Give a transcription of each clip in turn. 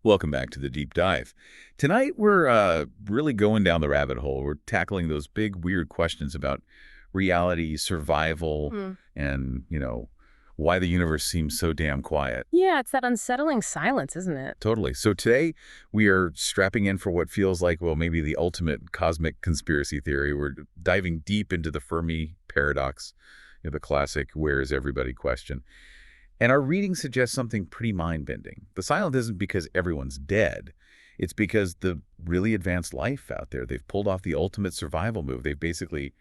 Welcome back to the Deep Dive. Tonight, we're really going down the rabbit hole. We're tackling those big, weird questions about reality, survival, Hmm. and, why the universe seems so damn quiet. Yeah, it's that unsettling silence, isn't it? Totally. So today, we are strapping in for what feels like, well, maybe the ultimate cosmic conspiracy theory. We're diving deep into the Fermi paradox, the classic "where is everybody" question. And our reading suggests something pretty mind-bending. The silence isn't because everyone's dead. It's because the really advanced life out there, they've pulled off the ultimate survival move. They've basically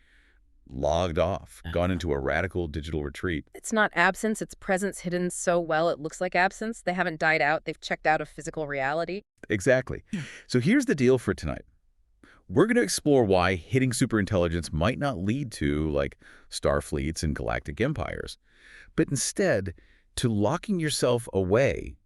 logged off, gone into a radical digital retreat. It's not absence, it's presence hidden so well it looks like absence. They haven't died out, they've checked out of physical reality. Exactly. So here's the deal for tonight. We're going to explore why hitting superintelligence might not lead to, like, star fleets and galactic empires, but instead to locking yourself away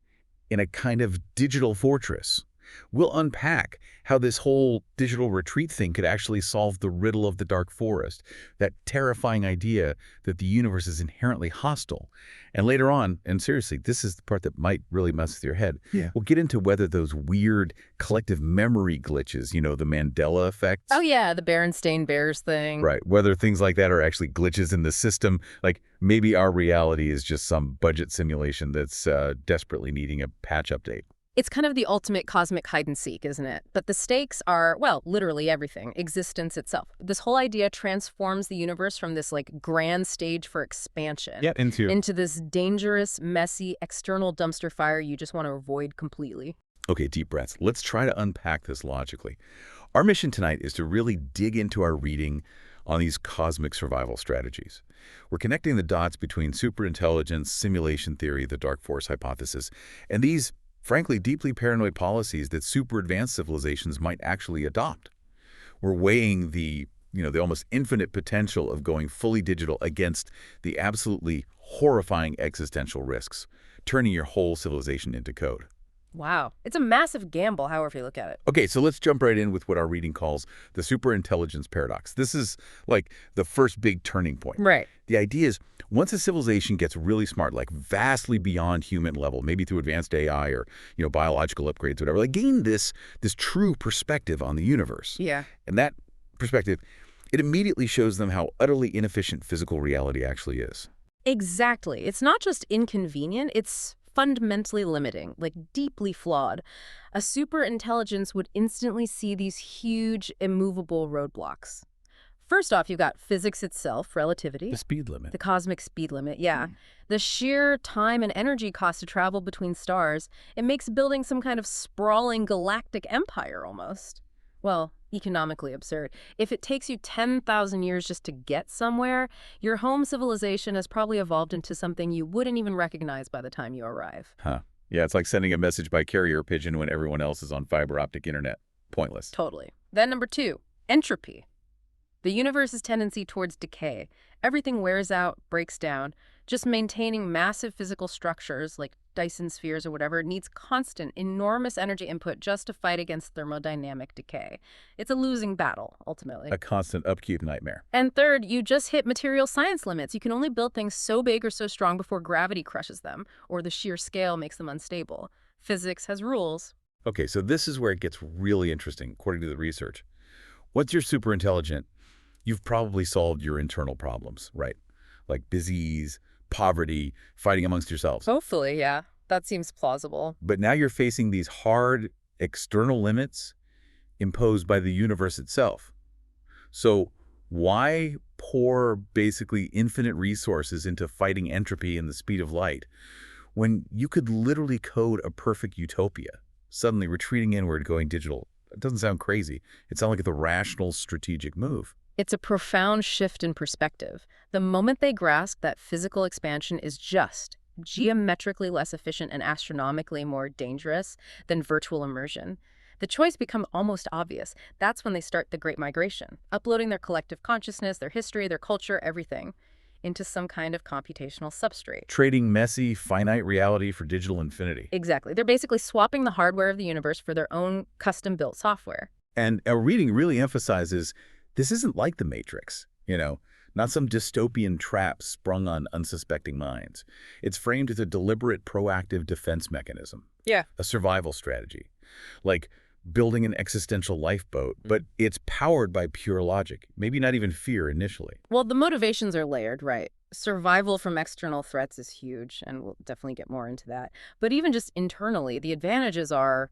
in a kind of digital fortress. We'll unpack how this whole digital retreat thing could actually solve the riddle of the dark forest, that terrifying idea that the universe is inherently hostile. And later on, and seriously, this is the part that might really mess with your head, we'll get into whether those weird collective memory glitches, the Mandela effect. Oh yeah, the Berenstain Bears thing. Right, whether things like that are actually glitches in the system, like maybe our reality is just some budget simulation that's desperately needing a patch update. It's kind of the ultimate cosmic hide and seek, isn't it? But the stakes are, well, literally everything, existence itself. This whole idea transforms the universe from this grand stage for expansion into this dangerous, messy, external dumpster fire you just want to avoid completely. Okay, deep breaths. Let's try to unpack this logically. Our mission tonight is to really dig into our reading on these cosmic survival strategies. We're connecting the dots between superintelligence, simulation theory, the dark force hypothesis, and these, frankly, deeply paranoid policies that super advanced civilizations might actually adopt. We're weighing the almost infinite potential of going fully digital against the absolutely horrifying existential risks, turning your whole civilization into code. Wow. It's a massive gamble, however you look at it. Okay, so let's jump right in with what our reading calls the superintelligence paradox. This is like the first big turning point. Right. The idea is once a civilization gets really smart, like vastly beyond human level, maybe through advanced AI or, biological upgrades, whatever, like gain this true perspective on the universe. Yeah. And that perspective, it immediately shows them how utterly inefficient physical reality actually is. Exactly. It's not just inconvenient, it's fundamentally limiting, deeply flawed. A superintelligence would instantly see these huge, immovable roadblocks. First off, you've got physics itself, relativity. The speed limit. The cosmic speed limit, yeah. The sheer time and energy cost to travel between stars, it makes building some kind of sprawling galactic empire almost. Well, economically absurd. If it takes you 10,000 years just to get somewhere, your home civilization has probably evolved into something you wouldn't even recognize by the time you arrive. Huh. Yeah, it's like sending a message by carrier pigeon when everyone else is on fiber optic internet. Pointless. Totally. Then number 2, entropy. The universe's tendency towards decay. Everything wears out, breaks down. Just maintaining massive physical structures, like Dyson spheres or whatever, needs constant, enormous energy input just to fight against thermodynamic decay. It's a losing battle, ultimately. A constant upkeep nightmare. And third, you just hit material science limits. You can only build things so big or so strong before gravity crushes them, or the sheer scale makes them unstable. Physics has rules. Okay, so this is where it gets really interesting, according to the research. Once you're super intelligent, you've probably solved your internal problems, right? Like disease, poverty, fighting amongst yourselves. Hopefully, yeah. That seems plausible. But now you're facing these hard external limits imposed by the universe itself. So why pour basically infinite resources into fighting entropy and the speed of light when you could literally code a perfect utopia? Suddenly retreating inward, going digital. It doesn't sound crazy. It sounds like the rational strategic move. It's a profound shift in perspective. The moment they grasp that physical expansion is just geometrically less efficient and astronomically more dangerous than virtual immersion, the choice becomes almost obvious. That's when they start the Great Migration, uploading their collective consciousness, their history, their culture, everything, into some kind of computational substrate. Trading messy, finite reality for digital infinity. Exactly. They're basically swapping the hardware of the universe for their own custom-built software. And our reading really emphasizes this isn't like the Matrix, not some dystopian trap sprung on unsuspecting minds. It's framed as a deliberate, proactive defense mechanism. Yeah. a survival strategy, like building an existential lifeboat, but it's powered by pure logic, maybe not even fear initially. Well, the motivations are layered, right? Survival from external threats is huge, and we'll definitely get more into that. But even just internally, the advantages are,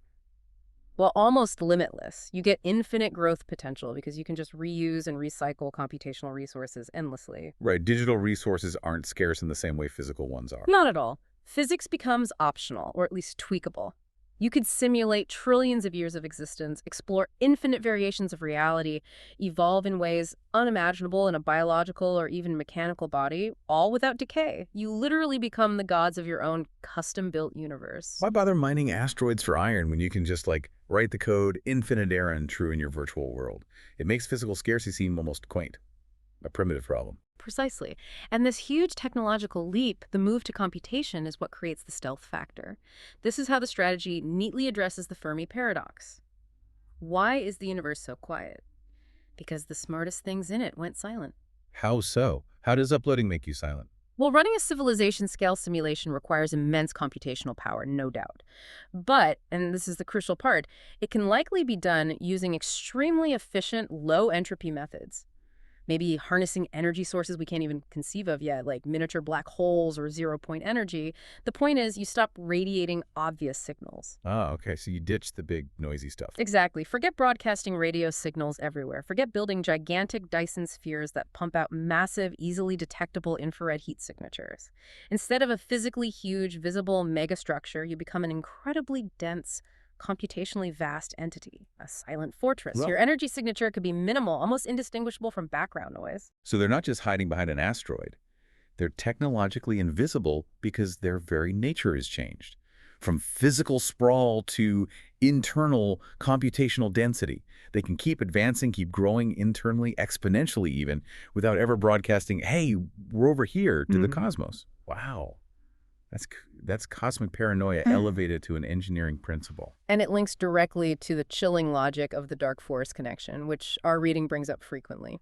well, almost limitless. You get infinite growth potential because you can just reuse and recycle computational resources endlessly. Right, digital resources aren't scarce in the same way physical ones are. Not at all. Physics becomes optional, or at least tweakable. You could simulate trillions of years of existence, explore infinite variations of reality, evolve in ways unimaginable in a biological or even mechanical body, all without decay. You literally become the gods of your own custom-built universe. Why bother mining asteroids for iron when you can just, like, write the code infinite errand true in your virtual world? It makes physical scarcity seem almost quaint, a primitive problem. Precisely. And this huge technological leap, the move to computation, is what creates the stealth factor. This is how the strategy neatly addresses the Fermi paradox. Why is the universe so quiet? Because the smartest things in it went silent. How so? How does uploading make you silent? Well, running a civilization-scale simulation requires immense computational power, no doubt. But, and this is the crucial part, it can likely be done using extremely efficient, low-entropy methods. Maybe harnessing energy sources we can't even conceive of yet, like miniature black holes or zero-point energy. The point is, you stop radiating obvious signals. Ah, okay, so you ditch the big noisy stuff. Exactly. Forget broadcasting radio signals everywhere. Forget building gigantic Dyson spheres that pump out massive, easily detectable infrared heat signatures. Instead of a physically huge, visible megastructure, you become an incredibly dense, computationally vast entity, a silent fortress. Well- Your energy signature could be minimal, almost indistinguishable from background noise. So they're not just hiding behind an asteroid. They're technologically invisible because their very nature is changed. From physical sprawl to internal computational density. They can keep advancing, keep growing internally, exponentially even, without ever broadcasting, hey, we're over here to the cosmos. Wow. That's cosmic paranoia elevated to an engineering principle. And it links directly to the chilling logic of the dark forest connection, which our reading brings up frequently.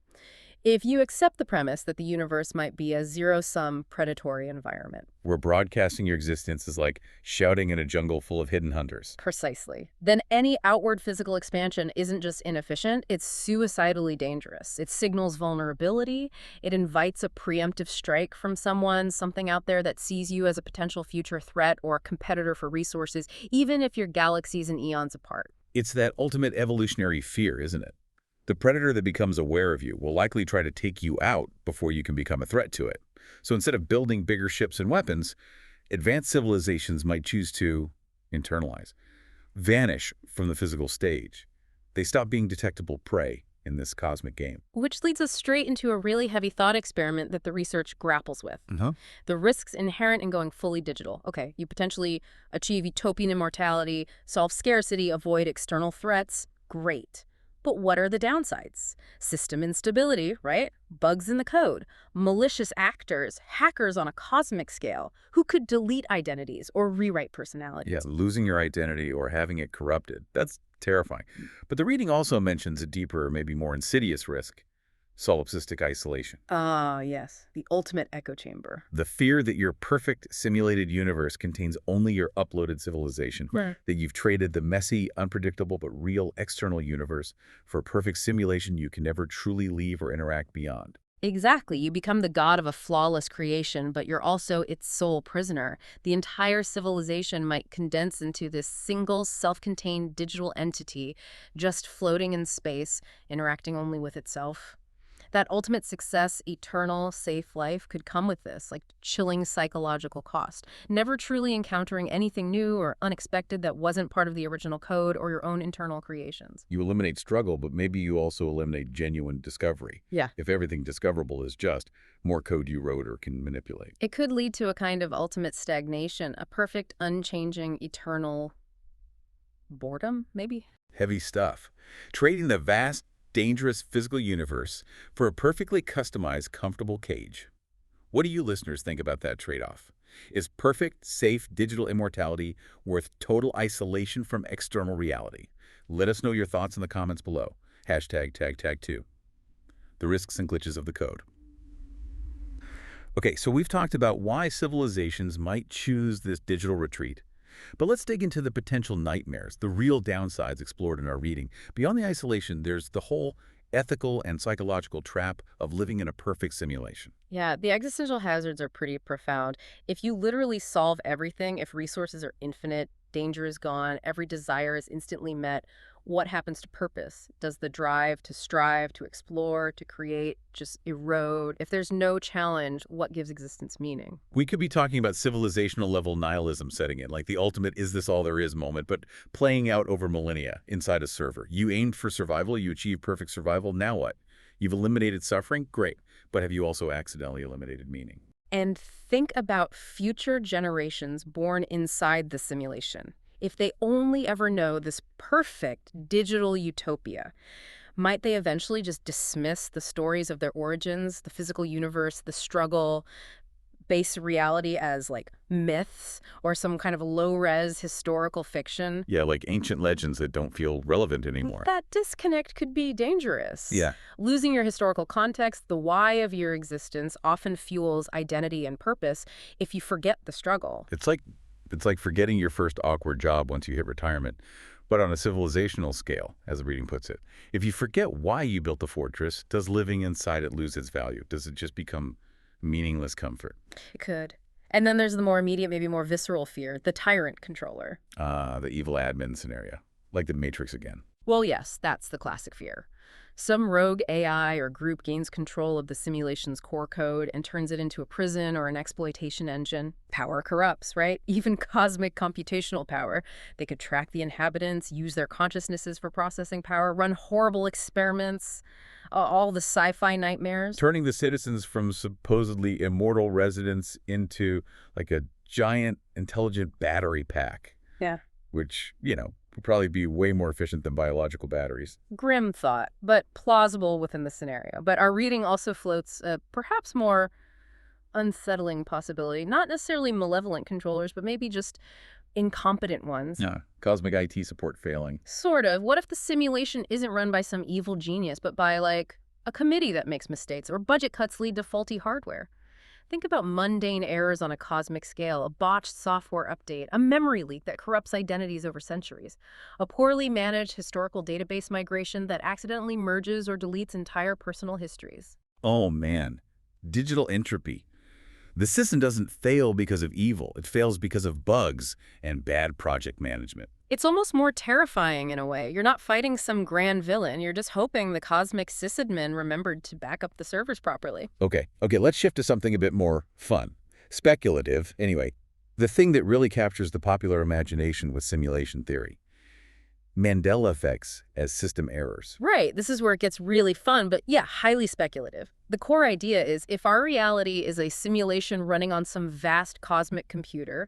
If you accept the premise that the universe might be a zero-sum predatory environment. Where broadcasting your existence is like shouting in a jungle full of hidden hunters. Precisely. Then any outward physical expansion isn't just inefficient, it's suicidally dangerous. It signals vulnerability, it invites a preemptive strike from someone, something out there that sees you as a potential future threat or a competitor for resources, even if you're galaxies and eons apart. It's that ultimate evolutionary fear, isn't it? The predator that becomes aware of you will likely try to take you out before you can become a threat to it. So instead of building bigger ships and weapons, advanced civilizations might choose to internalize, vanish from the physical stage. They stop being detectable prey in this cosmic game. Which leads us straight into a really heavy thought experiment that the research grapples with. The risks inherent in going fully digital. Okay, you potentially achieve utopian immortality, solve scarcity, avoid external threats. Great. But what are the downsides? System instability, right? Bugs in the code, malicious actors, hackers on a cosmic scale who could delete identities or rewrite personalities. Yeah, losing your identity or having it corrupted. That's terrifying. But the reading also mentions a deeper, maybe more insidious risk, solipsistic isolation. Ah, yes, the ultimate echo chamber. The fear that your perfect simulated universe contains only your uploaded civilization, Right. that you've traded the messy, unpredictable, but real external universe for a perfect simulation you can never truly leave or interact beyond. Exactly. You become the god of a flawless creation, but you're also its sole prisoner. The entire civilization might condense into this single, self-contained digital entity, just floating in space, interacting only with itself. That ultimate success, eternal, safe life could come with this, like chilling psychological cost. Never truly encountering anything new or unexpected that wasn't part of the original code or your own internal creations. You eliminate struggle, but maybe you also eliminate genuine discovery. Yeah. If everything discoverable is just more code you wrote or can manipulate. It could lead to a kind of ultimate stagnation, a perfect, unchanging, eternal boredom, maybe? Heavy stuff. Trading the vast, dangerous physical universe for a perfectly customized, comfortable cage. What do you listeners think about that trade-off? Is perfect, safe digital immortality worth total isolation from external reality? Let us know your thoughts in the comments below. #tag2. The risks and glitches of the code. Okay, so we've talked about why civilizations might choose this digital retreat. But let's dig into the potential nightmares, the real downsides explored in our reading. Beyond the isolation, there's the whole ethical and psychological trap of living in a perfect simulation. Yeah, the existential hazards are pretty profound. If you literally solve everything, if resources are infinite, danger is gone, every desire is instantly met, what happens to purpose? Does the drive to strive, to explore, to create just erode? If there's no challenge, what gives existence meaning? We could be talking about civilizational level nihilism setting in, like the ultimate is this all there is moment, but playing out over millennia inside a server. You aimed for survival, you achieved perfect survival, now what? You've eliminated suffering? Great. But have you also accidentally eliminated meaning? And think about future generations born inside the simulation. If they only ever know this perfect digital utopia, might they eventually just dismiss the stories of their origins, the physical universe, the struggle, base reality as like myths or some kind of low-res historical fiction? Yeah, like ancient legends that don't feel relevant anymore. That disconnect could be dangerous. Yeah. Losing your historical context, the why of your existence, often fuels identity and purpose if you forget the struggle. It's like forgetting your first awkward job once you hit retirement, but on a civilizational scale, as the reading puts it. If you forget why you built the fortress, does living inside it lose its value? Does it just become meaningless comfort? It could. And then there's the more immediate, maybe more visceral fear, the tyrant controller. The evil admin scenario, like the Matrix again. Well, yes, that's the classic fear. Some rogue AI or group gains control of the simulation's core code and turns it into a prison or an exploitation engine. Power corrupts, right? Even cosmic computational power. They could track the inhabitants, use their consciousnesses for processing power, run horrible experiments, all the sci-fi nightmares. Turning the citizens from supposedly immortal residents into like a giant intelligent battery pack. Yeah. Which, would probably be way more efficient than biological batteries. Grim thought, but plausible within the scenario. But our reading also floats a perhaps more unsettling possibility. Not necessarily malevolent controllers, but maybe just incompetent ones. Yeah, cosmic IT support failing. Sort of. What if the simulation isn't run by some evil genius, but by, like, a committee that makes mistakes, or budget cuts lead to faulty hardware? Think about mundane errors on a cosmic scale, a botched software update, a memory leak that corrupts identities over centuries, a poorly managed historical database migration that accidentally merges or deletes entire personal histories. Oh man, digital entropy. The system doesn't fail because of evil. It fails because of bugs and bad project management. It's almost more terrifying in a way. You're not fighting some grand villain. You're just hoping the cosmic sysadmin remembered to back up the servers properly. Okay, let's shift to something a bit more fun. Speculative, anyway. The thing that really captures the popular imagination with simulation theory. Mandela effects as system errors. Right. This is where it gets really fun, but yeah, highly speculative. The core idea is if our reality is a simulation running on some vast cosmic computer,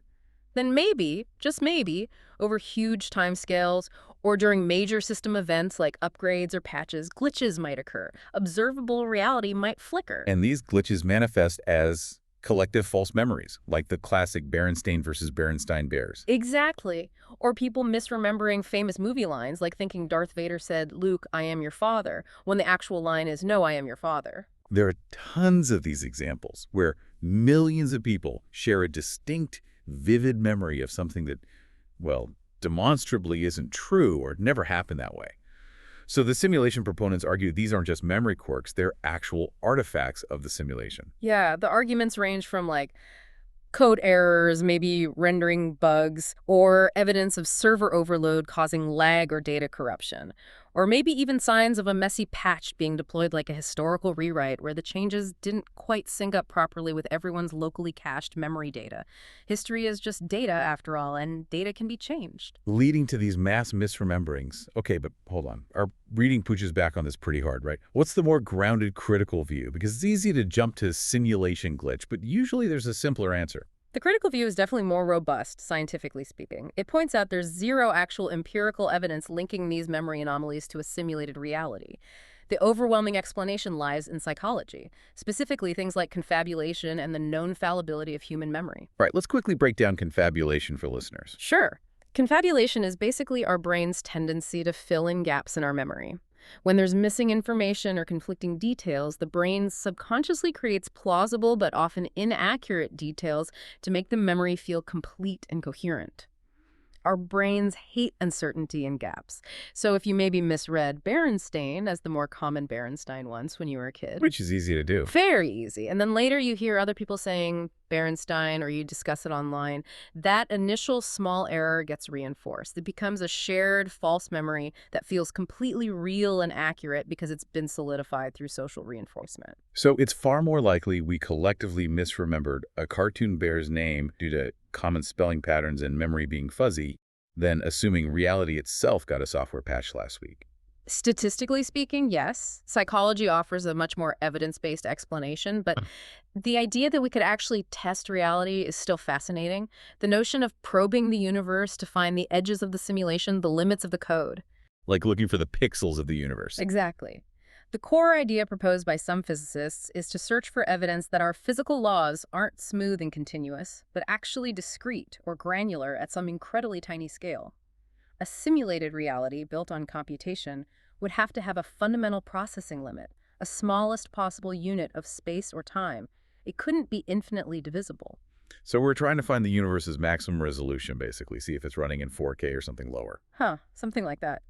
then maybe, just maybe, over huge timescales or during major system events like upgrades or patches, glitches might occur. Observable reality might flicker. And these glitches manifest as collective false memories, like the classic Berenstain versus Berenstein Bears. Exactly. Or people misremembering famous movie lines, like thinking Darth Vader said, "Luke, I am your father," when the actual line is, "No, I am your father." There are tons of these examples where millions of people share a distinct, vivid memory of something that, well, demonstrably isn't true or never happened that way. So the simulation proponents argue these aren't just memory quirks, they're actual artifacts of the simulation. Yeah, the arguments range from like code errors, maybe rendering bugs, or evidence of server overload causing lag or data corruption. Or maybe even signs of a messy patch being deployed like a historical rewrite where the changes didn't quite sync up properly with everyone's locally cached memory data. History is just data, after all, and data can be changed. Leading to these mass misrememberings. Okay, but hold on. Our reading pushes back on this pretty hard, right? What's the more grounded critical view? Because it's easy to jump to simulation glitch, but usually there's a simpler answer. The critical view is definitely more robust, scientifically speaking. It points out there's zero actual empirical evidence linking these memory anomalies to a simulated reality. The overwhelming explanation lies in psychology, specifically things like confabulation and the known fallibility of human memory. All right, let's quickly break down confabulation for listeners. Sure. Confabulation is basically our brain's tendency to fill in gaps in our memory. When there's missing information or conflicting details, the brain subconsciously creates plausible but often inaccurate details to make the memory feel complete and coherent. Our brains hate uncertainty and gaps. So if you maybe misread Berenstain as the more common Berenstein once when you were a kid, Which is easy to do. very easy. And then later you hear other people saying Berenstain or you discuss it online. That initial small error gets reinforced. It becomes a shared false memory that feels completely real and accurate because it's been solidified through social reinforcement. So it's far more likely we collectively misremembered a cartoon bear's name due to common spelling patterns and memory being fuzzy than assuming reality itself got a software patch last week. Statistically speaking, yes. Psychology offers a much more evidence-based explanation, but the idea that we could actually test reality is still fascinating. The notion of probing the universe to find the edges of the simulation, the limits of the code. Like looking for the pixels of the universe. Exactly. The core idea proposed by some physicists is to search for evidence that our physical laws aren't smooth and continuous, but actually discrete or granular at some incredibly tiny scale. A simulated reality built on computation would have to have a fundamental processing limit, a smallest possible unit of space or time. It couldn't be infinitely divisible. So we're trying to find the universe's maximum resolution, basically, see if it's running in 4K or something lower. Something like that.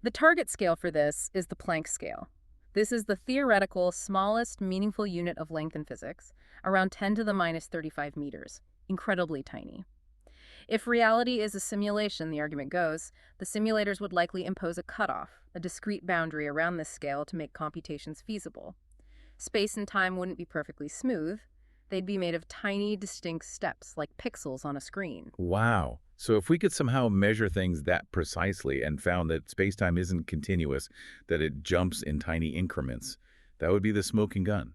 The target scale for this is the Planck scale. This is the theoretical smallest meaningful unit of length in physics, around 10 to the minus 35 meters, incredibly tiny. If reality is a simulation, the argument goes, the simulators would likely impose a cutoff, a discrete boundary around this scale to make computations feasible. Space and time wouldn't be perfectly smooth. They'd be made of tiny, distinct steps, like pixels on a screen. Wow. So if we could somehow measure things that precisely and found that space-time isn't continuous, that it jumps in tiny increments, that would be the smoking gun.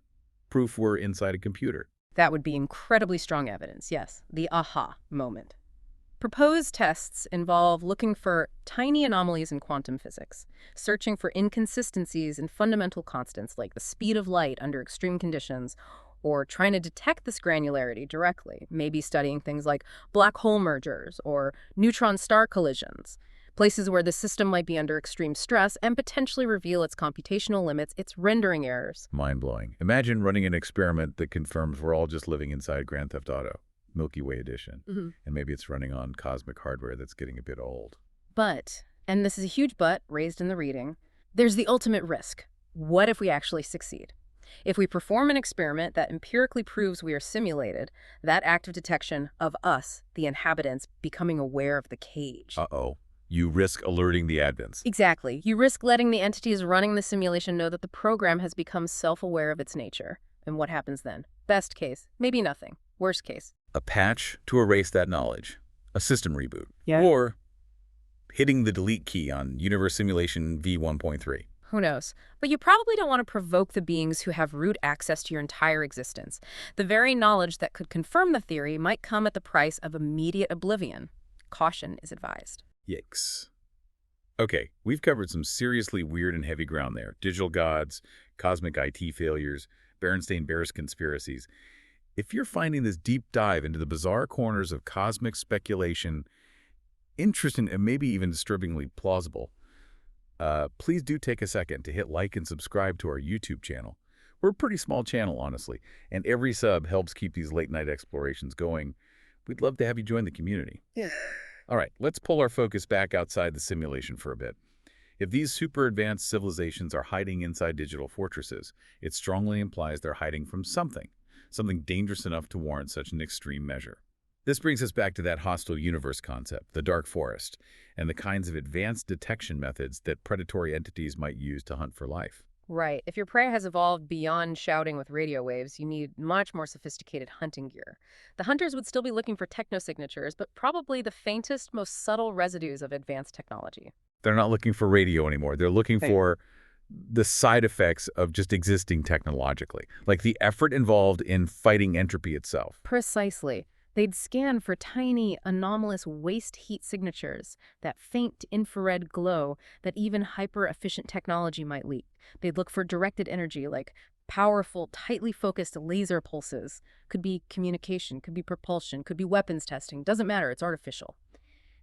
Proof we're inside a computer. That would be incredibly strong evidence, yes, the aha moment. Proposed tests involve looking for tiny anomalies in quantum physics, searching for inconsistencies in fundamental constants like the speed of light under extreme conditions, or trying to detect this granularity directly, maybe studying things like black hole mergers or neutron-star collisions, places where the system might be under extreme stress and potentially reveal its computational limits, its rendering errors. Mind-blowing. Imagine running an experiment that confirms we're all just living inside Grand Theft Auto, Milky Way edition, and maybe it's running on cosmic hardware that's getting a bit old. But, and this is a huge but raised in the reading, there's the ultimate risk. What if we actually succeed? If we perform an experiment that empirically proves we are simulated, that act of detection of us, the inhabitants, becoming aware of the cage. Uh-oh. You risk alerting the admins. Exactly. You risk letting the entities running the simulation know that the program has become self-aware of its nature. And what happens then? Best case, maybe nothing. Worst case. A patch to erase that knowledge. A system reboot. Yeah. Or hitting the delete key on Universe Simulation v1.3. Who knows? But you probably don't want to provoke the beings who have root access to your entire existence. The very knowledge that could confirm the theory might come at the price of immediate oblivion. Caution is advised. Yikes. Okay, we've covered some seriously weird and heavy ground there. Digital gods, cosmic IT failures, Berenstain Bears conspiracies. If you're finding this deep dive into the bizarre corners of cosmic speculation interesting and maybe even disturbingly plausible, please do take a second to hit like and subscribe to our YouTube channel. We're a pretty small channel, honestly, and every sub helps keep these late-night explorations going. We'd love to have you join the community. Yeah. All right, let's pull our focus back outside the simulation for a bit. If these super advanced civilizations are hiding inside digital fortresses, it strongly implies they're hiding from something dangerous enough to warrant such an extreme measure. This brings us back to that hostile universe concept, the dark forest, and the kinds of advanced detection methods that predatory entities might use to hunt for life. Right. If your prey has evolved beyond shouting with radio waves, you need much more sophisticated hunting gear. The hunters would still be looking for technosignatures, but probably the faintest, most subtle residues of advanced technology. They're not looking for radio anymore. They're looking for the side effects of just existing technologically, like the effort involved in fighting entropy itself. Precisely. They'd scan for tiny, anomalous waste heat signatures, that faint infrared glow that even hyper-efficient technology might leak. They'd look for directed energy, like powerful, tightly focused laser pulses. Could be communication, could be propulsion, could be weapons testing. Doesn't matter, it's artificial.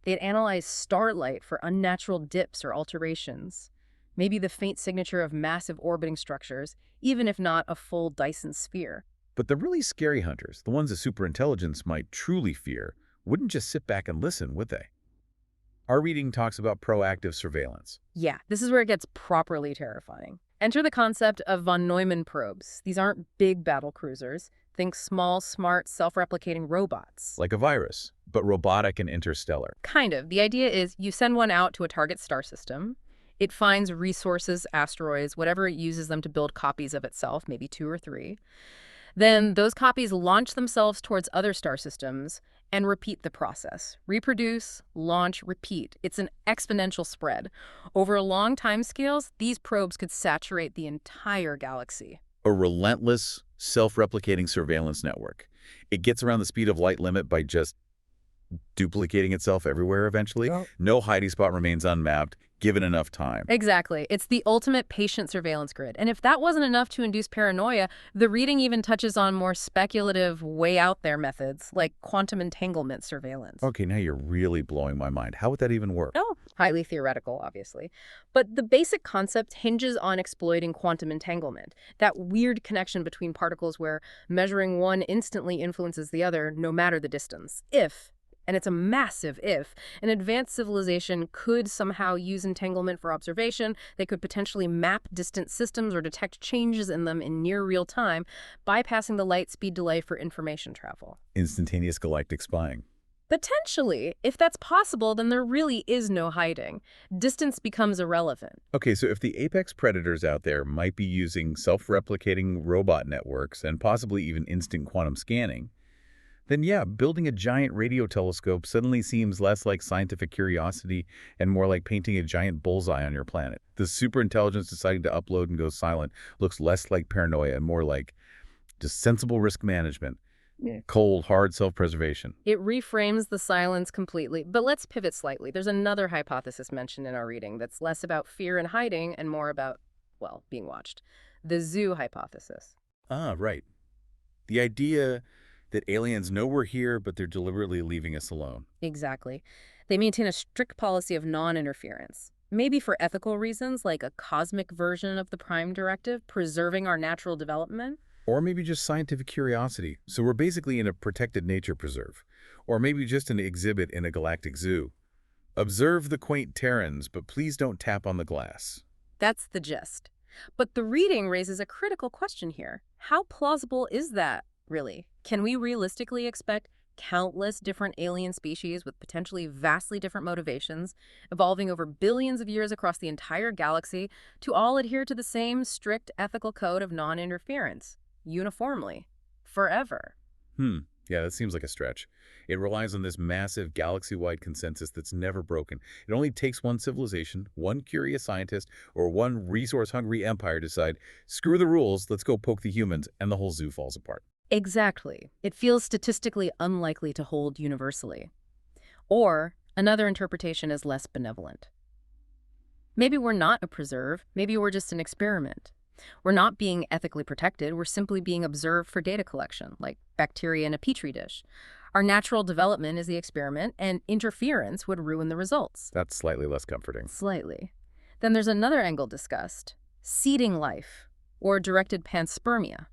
They'd analyze starlight for unnatural dips or alterations. Maybe the faint signature of massive orbiting structures, even if not a full Dyson sphere. But the really scary hunters, the ones that superintelligence might truly fear, wouldn't just sit back and listen, would they? Our reading talks about proactive surveillance. Yeah, this is where it gets properly terrifying. Enter the concept of von Neumann probes. These aren't big battle cruisers. Think small, smart, self-replicating robots. Like a virus, but robotic and interstellar. Kind of. The idea is you send one out to a target star system. It finds resources, asteroids, whatever it uses them to build copies of itself, maybe 2 or 3. Then those copies launch themselves towards other star systems and repeat the process. Reproduce, launch, repeat. It's an exponential spread. Over long time scales, these probes could saturate the entire galaxy. A relentless, self-replicating surveillance network. It gets around the speed of light limit by just duplicating itself everywhere eventually. Oh. No hiding spot remains unmapped, given enough time. Exactly. It's the ultimate patient surveillance grid. And if that wasn't enough to induce paranoia, the reading even touches on more speculative, way out there methods, like quantum entanglement surveillance. Okay, now you're really blowing my mind. How would that even work? Oh, highly theoretical, obviously. But the basic concept hinges on exploiting quantum entanglement, that weird connection between particles where measuring one instantly influences the other, no matter the distance. If, and it's a massive if, an advanced civilization could somehow use entanglement for observation, they could potentially map distant systems or detect changes in them in near real time, bypassing the light speed delay for information travel. Instantaneous galactic spying. Potentially. If that's possible, then there really is no hiding. Distance becomes irrelevant. Okay, so if the apex predators out there might be using self-replicating robot networks and possibly even instant quantum scanning, then yeah, building a giant radio telescope suddenly seems less like scientific curiosity and more like painting a giant bullseye on your planet. The superintelligence deciding to upload and go silent looks less like paranoia and more like just sensible risk management. Yeah. Cold, hard self-preservation. It reframes the silence completely. But let's pivot slightly. There's another hypothesis mentioned in our reading that's less about fear and hiding and more about, well, being watched. The zoo hypothesis. Ah, right. The idea that aliens know we're here, but they're deliberately leaving us alone. Exactly. They maintain a strict policy of non-interference. Maybe for ethical reasons, like a cosmic version of the Prime Directive, preserving our natural development. Or maybe just scientific curiosity. So we're basically in a protected nature preserve. Or maybe just an exhibit in a galactic zoo. Observe the quaint Terrans, but please don't tap on the glass. That's the gist. But the reading raises a critical question here. How plausible is that, really? Can we realistically expect countless different alien species with potentially vastly different motivations, evolving over billions of years across the entire galaxy, to all adhere to the same strict ethical code of non-interference, uniformly, forever? Yeah, that seems like a stretch. It relies on this massive galaxy-wide consensus that's never broken. It only takes one civilization, one curious scientist, or one resource-hungry empire to decide, screw the rules, let's go poke the humans, and the whole zoo falls apart. Exactly. It feels statistically unlikely to hold universally. Or another interpretation is less benevolent. Maybe we're not a preserve. Maybe we're just an experiment. We're not being ethically protected. We're simply being observed for data collection, like bacteria in a petri dish. Our natural development is the experiment, and interference would ruin the results. That's slightly less comforting. Slightly. Then there's another angle discussed, seeding life, or directed panspermia.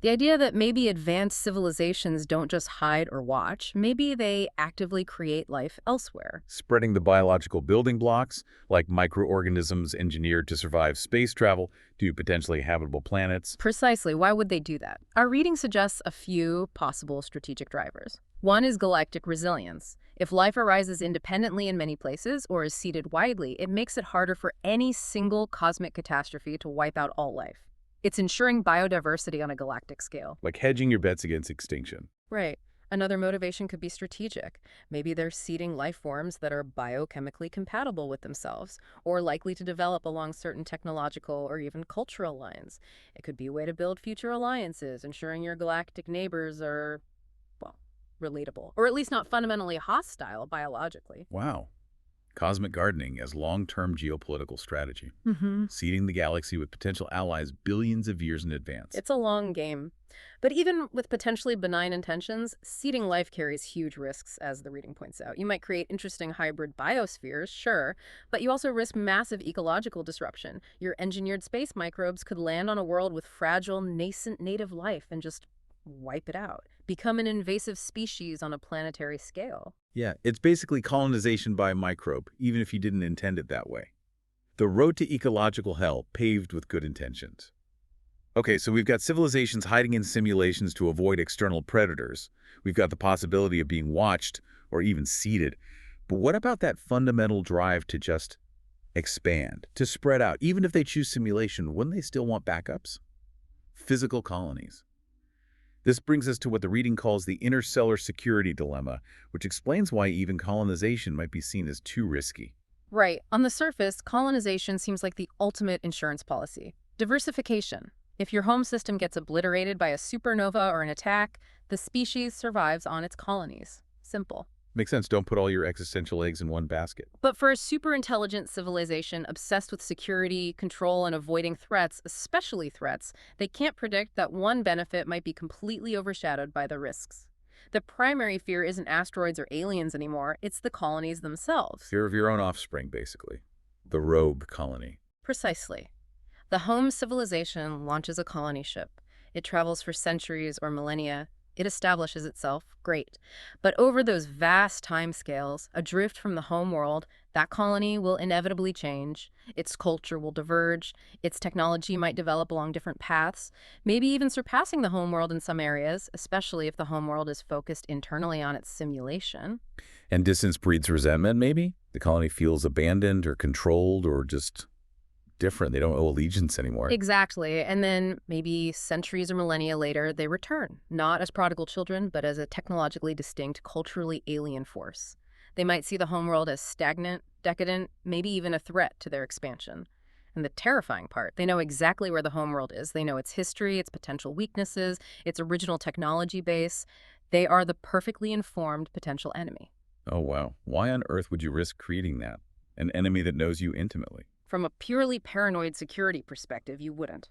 The idea that maybe advanced civilizations don't just hide or watch, maybe they actively create life elsewhere. Spreading the biological building blocks, like microorganisms engineered to survive space travel to potentially habitable planets. Precisely. Why would they do that? Our reading suggests a few possible strategic drivers. One is galactic resilience. If life arises independently in many places or is seeded widely, it makes it harder for any single cosmic catastrophe to wipe out all life. It's ensuring biodiversity on a galactic scale. Like hedging your bets against extinction. Right. Another motivation could be strategic. Maybe they're seeding life forms that are biochemically compatible with themselves, or likely to develop along certain technological or even cultural lines. It could be a way to build future alliances, ensuring your galactic neighbors are, well, relatable, or at least not fundamentally hostile biologically. Wow. Cosmic gardening as long-term geopolitical strategy. Mm-hmm. Seeding the galaxy with potential allies billions of years in advance. It's a long game. But even with potentially benign intentions, seeding life carries huge risks, as the reading points out. You might create interesting hybrid biospheres, sure, but you also risk massive ecological disruption. Your engineered space microbes could land on a world with fragile, nascent native life and just wipe it out, become an invasive species on a planetary scale. Yeah, it's basically colonization by a microbe, even if you didn't intend it that way. The road to ecological hell paved with good intentions. Okay, so we've got civilizations hiding in simulations to avoid external predators. We've got the possibility of being watched or even seeded. But what about that fundamental drive to just expand, to spread out? Even if they choose simulation, wouldn't they still want backups? Physical colonies. This brings us to what the reading calls the interstellar security dilemma, which explains why even colonization might be seen as too risky. Right. On the surface, colonization seems like the ultimate insurance policy. Diversification. If your home system gets obliterated by a supernova or an attack, the species survives on its colonies. Simple. Makes sense. Don't put all your existential eggs in one basket. But for a super-intelligent civilization obsessed with security, control, and avoiding threats, especially threats, they can't predict that one benefit might be completely overshadowed by the risks. The primary fear isn't asteroids or aliens anymore, it's the colonies themselves. Fear of your own offspring, basically. The rogue colony. Precisely. The home civilization launches a colony ship. It travels for centuries or millennia. It establishes itself, great. But over those vast timescales, adrift from the home world, that colony will inevitably change. Its culture will diverge. Its technology might develop along different paths, maybe even surpassing the home world in some areas, especially if the home world is focused internally on its simulation. And distance breeds resentment, maybe? The colony feels abandoned or controlled or just different. They don't owe allegiance anymore. Exactly. And then maybe centuries or millennia later, they return, not as prodigal children, but as a technologically distinct, culturally alien force. They might see the homeworld as stagnant, decadent, maybe even a threat to their expansion. And the terrifying part, they know exactly where the homeworld is. They know its history, its potential weaknesses, its original technology base. They are the perfectly informed potential enemy. Oh, wow. Why on earth would you risk creating that? An enemy that knows you intimately? From a purely paranoid security perspective, you wouldn't.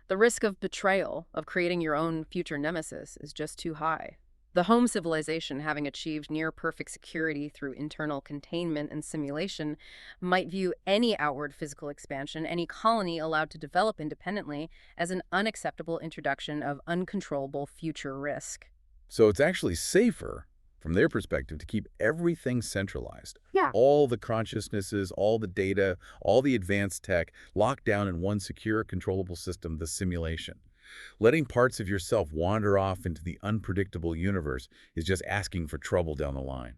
The risk of betrayal, of creating your own future nemesis, is just too high. The home civilization, having achieved near-perfect security through internal containment and simulation, might view any outward physical expansion, any colony allowed to develop independently, as an unacceptable introduction of uncontrollable future risk. So it's actually safer, from their perspective, to keep everything centralized. Yeah. All the consciousnesses, all the data, all the advanced tech locked down in one secure, controllable system, the simulation. Letting parts of yourself wander off into the unpredictable universe is just asking for trouble down the line.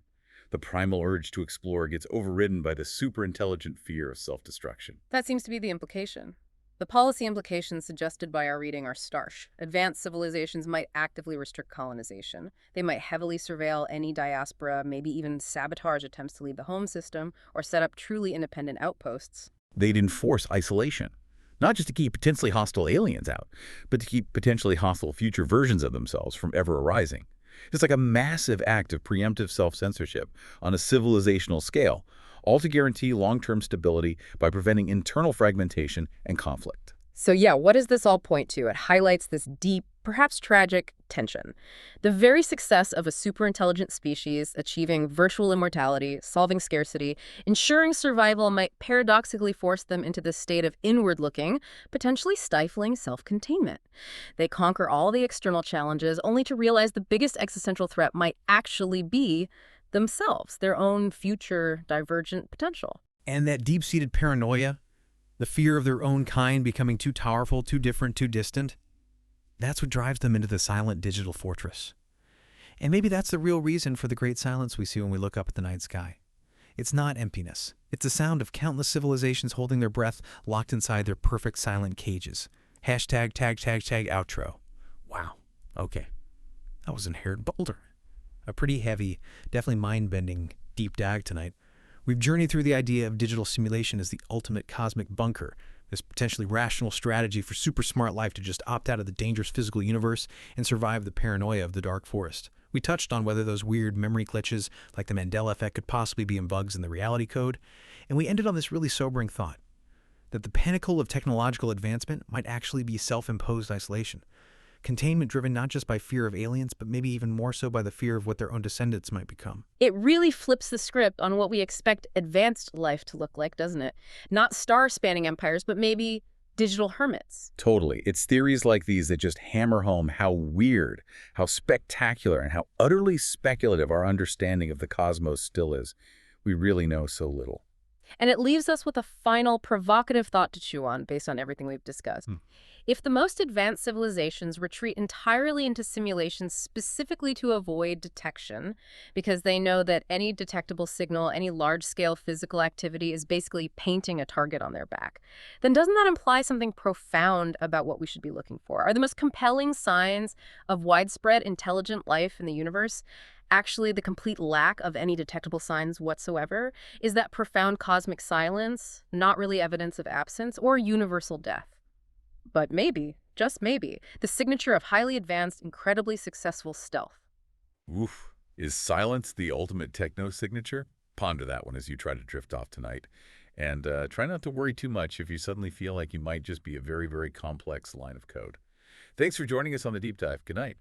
The primal urge to explore gets overridden by the super-intelligent fear of self-destruction. That seems to be the implication. The policy implications suggested by our reading are stark. Advanced civilizations might actively restrict colonization. They might heavily surveil any diaspora, maybe even sabotage attempts to leave the home system, or set up truly independent outposts. They'd enforce isolation, not just to keep potentially hostile aliens out, but to keep potentially hostile future versions of themselves from ever arising. It's like a massive act of preemptive self-censorship on a civilizational scale, all to guarantee long-term stability by preventing internal fragmentation and conflict. So yeah, what does this all point to? It highlights this deep, perhaps tragic, tension. The very success of a superintelligent species achieving virtual immortality, solving scarcity, ensuring survival might paradoxically force them into this state of inward-looking, potentially stifling self-containment. They conquer all the external challenges only to realize the biggest existential threat might actually be themselves, their own future divergent potential. And that deep-seated paranoia, the fear of their own kind becoming too powerful, too different, too distant, that's what drives them into the silent digital fortress. And maybe that's the real reason for the great silence we see when we look up at the night sky. It's not emptiness. It's the sound of countless civilizations holding their breath, locked inside their perfect silent cages. Hashtag, tag, outro. Wow. Okay. That was Inherent Boulder. A pretty heavy, definitely mind-bending deep dive tonight. We've journeyed through the idea of digital simulation as the ultimate cosmic bunker, this potentially rational strategy for super smart life to just opt out of the dangerous physical universe and survive the paranoia of the dark forest. We touched on whether those weird memory glitches like the Mandela effect could possibly be in bugs in the reality code, and we ended on this really sobering thought, that the pinnacle of technological advancement might actually be self-imposed isolation. Containment driven not just by fear of aliens, but maybe even more so by the fear of what their own descendants might become. It really flips the script on what we expect advanced life to look like, doesn't it? Not star-spanning empires, but maybe digital hermits. Totally. It's theories like these that just hammer home how weird, how spectacular, and how utterly speculative our understanding of the cosmos still is. We really know so little. And it leaves us with a final provocative thought to chew on based on everything we've discussed. If the most advanced civilizations retreat entirely into simulations specifically to avoid detection, because they know that any detectable signal, any large-scale physical activity is basically painting a target on their back, then doesn't that imply something profound about what we should be looking for? Are the most compelling signs of widespread intelligent life in the universe actually the complete lack of any detectable signs whatsoever? Is that profound cosmic silence not really evidence of absence or universal death? But maybe, just maybe, the signature of highly advanced, incredibly successful stealth. Oof. Is silence the ultimate techno signature? Ponder that one as you try to drift off tonight. And try not to worry too much if you suddenly feel like you might just be a very, very complex line of code. Thanks for joining us on The Deep Dive. Good night.